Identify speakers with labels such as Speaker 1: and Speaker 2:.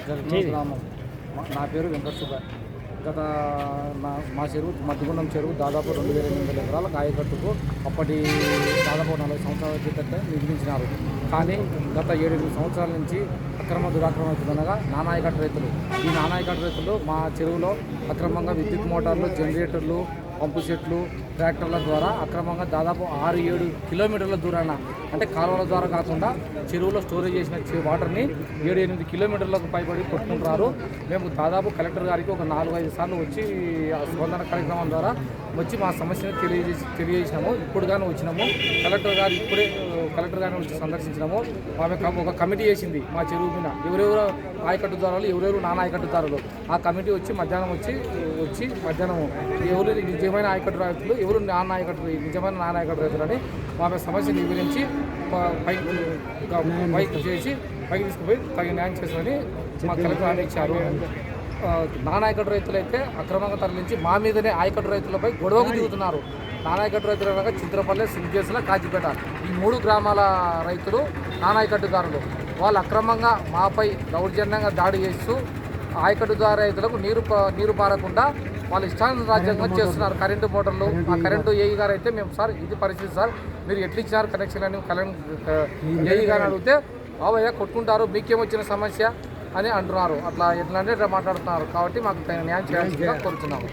Speaker 1: జగన్ గ్రామం. నా పేరు వెంకట సుబ్బయ్య. గత మా చెరువు మధ్యగుండం చెరువు దాదాపు 2800 ఎకరాల కాయకట్టుకు అప్పటి దాదాపు 40 సంవత్సరాల క్రితం నిర్మించినారు. కానీ గత 7-8 సంవత్సరాల నుంచి అక్రమ దురాక్రమణగా నానాయకట్టు రైతులు ఈ నానాయకట్టు రైతులు మా చెరువులో అక్రమంగా విద్యుత్ మోటార్లు, జనరేటర్లు, పంపు సెట్లు, ట్రాక్టర్ల ద్వారా అక్రమంగా దాదాపు 6-7 కిలోమీటర్ల దూరాన, అంటే కాలువల ద్వారా కాకుండా చెరువులో స్టోరేజ్ చేసిన వాటర్ని 7-8 కిలోమీటర్లకు పైబడి కొట్టుకుంటున్నారు. మేము దాదాపు కలెక్టర్ గారికి ఒక 4-5 సార్లు వచ్చి స్పందన కార్యక్రమం ద్వారా వచ్చి మా సమస్యను తెలియజేసినాము. ఇప్పుడు కానీ వచ్చినాము. కలెక్టర్ గారిని వచ్చి సందర్శించినాము. ఆమె ఒక కమిటీ వేసింది మా చెరువు మీద, ఎవరెవరు ఆయకట్టుదారులు, ఎవరెవరు నాన్న ఆయకట్టుదారులు. ఆ కమిటీ వచ్చి మధ్యాహ్నం వచ్చి మధ్యాహ్నం ఎవరు నిజమైన ఆయకట్టు రైతులు, ఎవరు నిజమైన నాన్న ఆయకట్టు రైతులు అని ఆమె సమస్యను వివరించి పైకి తీసుకుపోయి తగిన న్యాయం చేస్తామని మా కలెక్టర్ హామీ ఇచ్చారు. నానాయకట్టు రైతులు అయితే అక్రమంగా తరలించి మా మీదనే ఆయకట్టు రైతులపై గొడవకు దిగుతున్నారు. నానాయకట్టు రైతులు అనగా చింతపల్లి, సింగేసుల, కాజీపేట ఈ 3 గ్రామాల రైతులు నానాయకట్టుదారులు. వాళ్ళు అక్రమంగా మాపై దౌర్జన్యంగా దాడి చేస్తూ ఆయకట్టుదారు రైతులకు నీరు పారకుండా వాళ్ళు ఇష్టాన్ని రాజ్యాంగంగా చేస్తున్నారు. కరెంటు మోటార్లు, ఆ కరెంటు ఏఈ గారు అయితే మేము సార్ ఇది పరిస్థితి సార్, మీరు ఎట్లా ఇచ్చినారు కనెక్షన్ అని ఏఈ గారిని అడిగితే బాబయ్య కొట్టుకుంటారు, మీకేమొచ్చిన సమస్య అని అంటున్నారు. అట్లా ఎట్లా అంటే మాట్లాడుతున్నారు. కాబట్టి మాకు న్యాయం చేయాల్సిందిగా కోరుతున్నాము.